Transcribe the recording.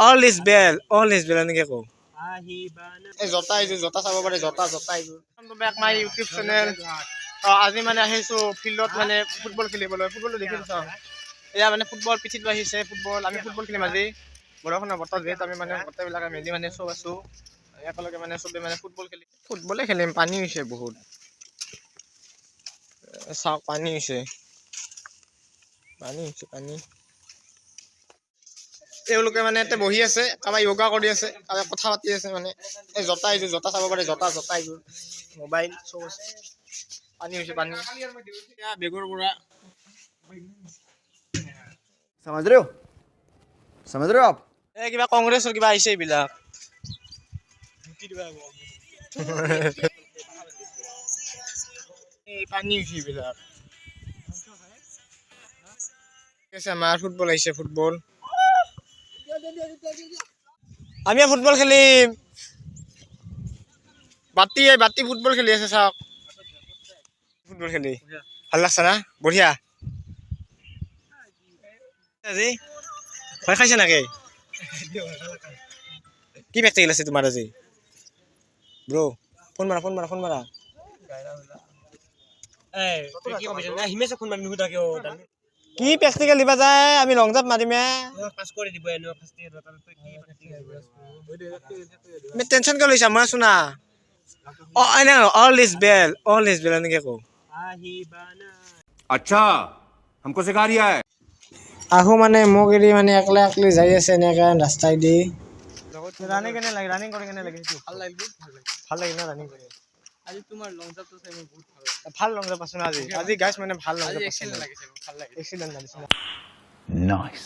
all is well এনেকে কওঁ এই জোতা এইযোৰ জোতা চাব পাৰে জোতা এইযোৰ মাই ইউটিউব চেনেল আজি মানে আহিছোঁ ফিল্ডত মানে ফুটবল খেলিবলৈ ফুটবলটো দেখি চাওঁ এয়া মানে ফুটবল পিঠিত আহিছে ফুটবল আমি ফুটবল খেলিম আজি বৰষুণৰ বতৰ যিহেতু আমি মানে গোটেইবিলাকে মিলি মানে চব আছোঁ একেলগে মানে চবে মানে ফুটবলে খেলিম পানী হৈছে বহুত চাওক পানী হৈছে পানী তেওঁলোকে মানে ইয়াতে বহি আছে কাৰোবাৰ য়োগা কৰি আছে কাৰোবাৰ কথা পাতি আছে মানে এই জোতা এইযোৰ জোতা চাব পাৰে জোতা এইযোৰ মোবাইল চব আছে পানী হৈছে পানী বেগৰ পৰা समझ रहे हो आप এই কিবা কংগ্ৰেছৰ কিবা আহিছে এইবিলাক এই পানী হৈছে এইবিলাক আমাৰ ফুটবল আহিছে ফুটবল আমি ফুটবল খেলিম বাতি ফুটবল খেলি আছে চাওক ফুটবল খেলি ভাল লাগছে না বঢ়িয়া আজি ভয় খাইছে নাকি কি প্ৰেক্টিকেল আছে তোমাৰ আজি ব্ৰ ফোন মাৰা কি প্ৰেক্টিকেল দিবা যায় আমি লং জাম্প মাৰিমে টেনচন কিয় লৈছা মই আছো না all is well এনেকে কওঁ अच्छा हमको सिखा रिया है আহো মানে মোক এৰি মানে একলা যাই আছে এনেকে ৰাস্তাই দি ৰানিং কেনে লাগে ৰানিং কৰি কেনে লাগে ভাল লাগিল না ৰানিং কৰি আজি তোমাৰ লং জাম্পটো চাই মোৰ বহুত ভাল লং জাম্প আছে আজি গাইছ মানে ভাল লং জাম্প লাগিছে ভাল লাগিছে এক্সিলেন্ট লাগিছে नाइस